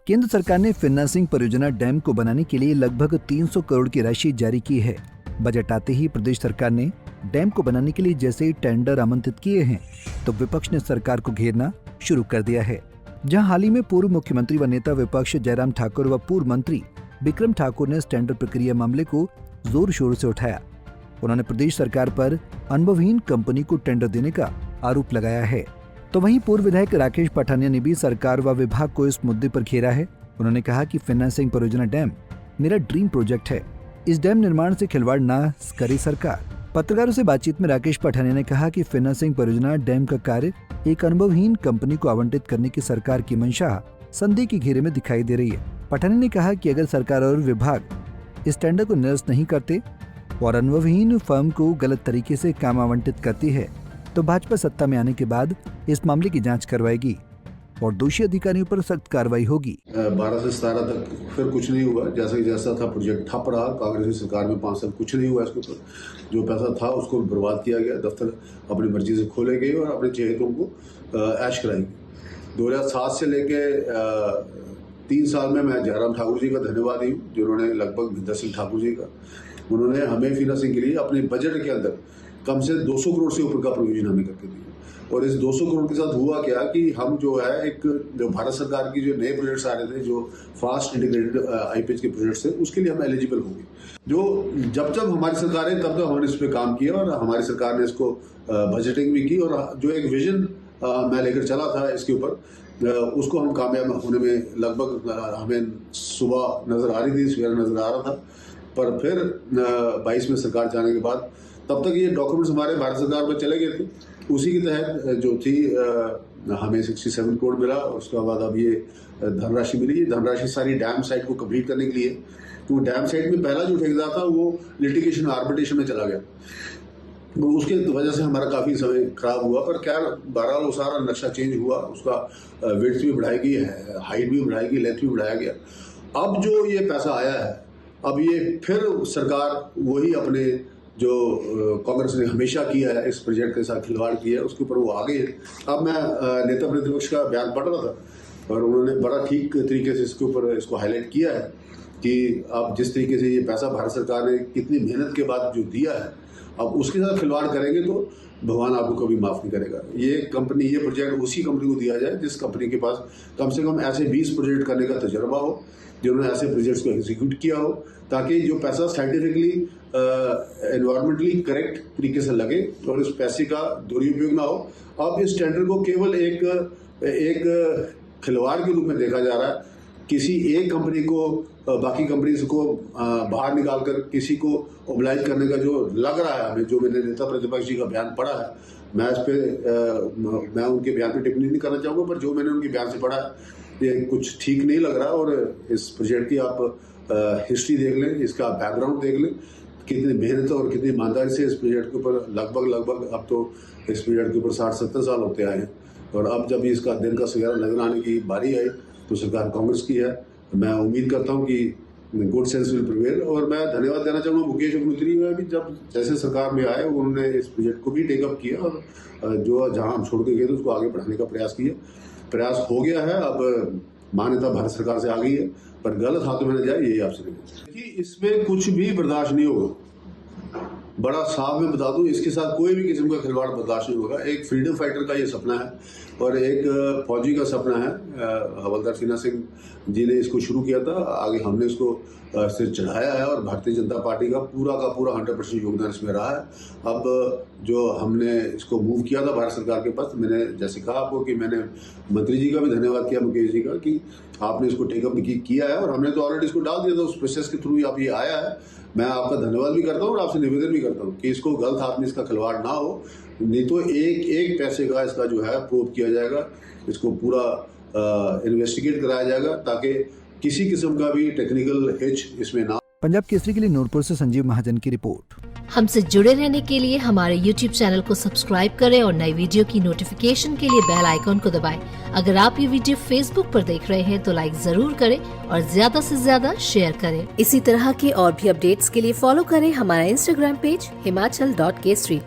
केंद्र सरकार ने फिन्ना सिंह परियोजना डैम को बनाने के लिए लगभग 300 करोड़ की राशि जारी की है। बजट आते ही प्रदेश सरकार ने डैम को बनाने के लिए जैसे ही टेंडर आमंत्रित किए हैं तो विपक्ष ने सरकार को घेरना शुरू कर दिया है। जहां हाल ही में पूर्व मुख्यमंत्री व नेता विपक्ष जयराम ठाकुर व पूर्व मंत्री विक्रम ठाकुर ने इस टेंडर प्रक्रिया मामले को जोर शोर से उठाया। उन्होंने प्रदेश सरकार पर अनुभवहीन कंपनी को टेंडर देने का आरोप लगाया है। तो वहीं पूर्व विधायक राकेश पठानिया ने भी सरकार व विभाग को इस मुद्दे पर घेरा है। उन्होंने कहा कि फिन्ना सिंह परियोजना डैम मेरा ड्रीम प्रोजेक्ट है, इस डैम निर्माण से खिलवाड़ ना करे सरकार। पत्रकारों से बातचीत में राकेश पठानिया ने कहा कि फिन्ना सिंह परियोजना डैम का कार्य एक अनुभवहीन कंपनी को आवंटित करने की सरकार की मंशा संदेह के घेरे में दिखाई दे रही है। पठानिया ने कहा कि अगर सरकार और विभाग इस टेंडर को निरस्त नहीं करते और अनुभवहीन फर्म को गलत तरीके से काम आवंटित करती है तो भाजपा सत्ता में आने के बाद इस मामले की जांच करवाएगी और दोषी अधिकारियों पर सख्त कार्रवाई होगी। 12 से 17 तक फिर कुछ नहीं हुआ, जैसा था प्रोजेक्ट ठप रहा। कांग्रेस की सरकार में 5 साल कुछ नहीं हुआ। इसके ऊपर जो पैसा था उसको बर्बाद किया गया। दफ्तर अपनी मर्जी से खोले गए और अपने चेहरों को ऐश कराएंगे। 2007 से लेके 3 साल में मैं जयराम ठाकुर जी का धन्यवादी हूँ, जिन्होंने लगभग भिंदर सिंह ठाकुर जी का, उन्होंने हमें फिन्ना सिंह के लिए अपने बजट के अंदर कम से 200 करोड़ से ऊपर का प्रोविजन हमें करके दिया। और इस 200 करोड़ के साथ हुआ क्या कि हम जो है एक जो भारत सरकार की जो नए प्रोजेक्ट्स आ रहे थे, जो फास्ट इंटीग्रेटेड आईपीएच के प्रोजेक्ट्स थे, उसके लिए हम एलिजिबल हो गए। जो जब हमारी सरकार है तब हमने इस पर काम किया और हमारी सरकार ने इसको बजटिंग भी की और जो एक विजन मैं लेकर चला था इसके ऊपर, उसको हम कामयाब होने में लगभग हमें सुबह नजर आ रही थी, सवेरा नजर आ रहा था। पर फिर 22 में सरकार जाने के बाद तब तक ये डॉक्यूमेंट्स हमारे भारत सरकार में चले गए थे। उसी के तहत जो थी हमें 67 करोड़ मिला। उसके बाद अब ये धनराशि मिली। ये धनराशि सारी डैम साइट को कंप्लीट करने के लिए, तो डैम साइट में पहला जो ठेकेदार था वो लिटिगेशन आर्बिट्रेशन में चला गया, तो उसके वजह से हमारा काफ़ी समय खराब हुआ। पर क्या बहरहाल वो सारा नक्शा चेंज हुआ, उसका विड्थ भी बढ़ाई गई है, हाइट भी बढ़ाई गई, लेंथ भी बढ़ाया गया। अब जो ये पैसा आया है, अब ये फिर सरकार वही अपने जो कांग्रेस ने हमेशा किया है, इस प्रोजेक्ट के साथ खिलवाड़ किया है, उसके ऊपर वो आ गए हैं। अब मैं नेता प्रतिपक्ष का बयान पढ़ रहा था और उन्होंने बड़ा ठीक तरीके से इसके ऊपर इसको हाईलाइट किया है कि अब जिस तरीके से ये पैसा भारत सरकार ने कितनी मेहनत के बाद जो दिया है, अब उसके साथ खिलवाड़ करेंगे तो भगवान आपको कभी माफ़ नहीं करेगा। ये कंपनी, ये प्रोजेक्ट उसी कंपनी को दिया जाए जिस कंपनी के पास कम से कम ऐसे 20 प्रोजेक्ट करने का तजर्बा हो, जिन्होंने ऐसे प्रोजेक्ट्स को एग्जीक्यूट किया हो, ताकि जो पैसा साइंटिफिकली एनवायरमेंटली करेक्ट तरीके से लगे और इस पैसे का दुरुपयोग ना हो। अब इस टेंडर को केवल एक खिलवाड़ के रूप में देखा जा रहा है। किसी एक कंपनी को बाकी कंपनीज को बाहर निकालकर किसी को ओबलाइज करने का जो लग रहा है हमें, जो मैंने नेता प्रतिपक्ष जी का बयान पढ़ा है, मैं इस पे मैं उनके बयान पे टिप्पणी नहीं करना चाहूँगा, पर जो मैंने उनके बयान से पढ़ा है ये कुछ ठीक नहीं लग रहा। और इस प्रोजेक्ट की आप हिस्ट्री देख लें, इसका बैकग्राउंड देख लें, कितनी मेहनत और कितनी ईमानदारी से इस प्रोजेक्ट के ऊपर लगभग अब तो इस प्रोजेक्ट के ऊपर 60-70 साल होते आए हैं। और अब जब इसका दिन का सवेरा नजर आने की बारी आई तो सरकार कांग्रेस की है। मैं उम्मीद करता हूं कि गुड सेंस विल प्रिवेल। और मैं धन्यवाद देना चाहूँगा मुकेश अग्निहोत्री का भी, जब जैसे सरकार में आए उन्होंने इस प्रोजेक्ट को भी टेकअप किया और जो जहाँ हम छोड़ के गए थे उसको आगे बढ़ाने का प्रयास हो गया है। अब मान्यता भारत सरकार से आ गई है, पर गलत हाथों में न जाए, यही आपसे देखिए इसमें कुछ भी बर्दाश्त नहीं होगा। बड़ा साफ में बता दूं, इसके साथ कोई भी किस्म का खिलवाड़ बर्दाश्त नहीं होगा। एक फ्रीडम फाइटर का ये सपना है और एक फौजी का सपना है। हवलदार फिन्ना सिंह जी ने इसको शुरू किया था, आगे हमने इसको सिर चढ़ाया है और भारतीय जनता पार्टी का पूरा 100% योगदान इसमें रहा है। अब जो हमने इसको मूव किया था भारत सरकार के पास, मैंने जैसे कहा आपको कि मैंने मंत्री जी का भी धन्यवाद किया, मुकेश जी का, कि आपने इसको टेकअप किया है और हमने तो ऑलरेडी इसको डाल दिया था, उस प्रोसेस के थ्रू अब ये आया है। मैं आपका धन्यवाद भी करता हूँ और आपसे निवेदन भी करता हूँ कि इसको गलत हाथ में इसका खिलवाड़ ना हो, नहीं तो एक पैसे का इसका जो है प्रूव किया जाएगा, इसको पूरा इन्वेस्टिगेट कराया जाएगा ताकि किसी किस्म का भी टेक्निकल हिच इसमें ना। पंजाब केसरी के लिए नूरपुर से संजीव महाजन की रिपोर्ट। हमसे जुड़े रहने के लिए हमारे YouTube चैनल को सब्सक्राइब करें और नई वीडियो की नोटिफिकेशन के लिए बेल आइकॉन को दबाएं। अगर आप ये वीडियो Facebook पर देख रहे हैं तो लाइक जरूर करें और ज्यादा से ज्यादा शेयर करें। इसी तरह के और भी अपडेट्स के लिए फॉलो करें हमारा Instagram पेज himachal.kesri।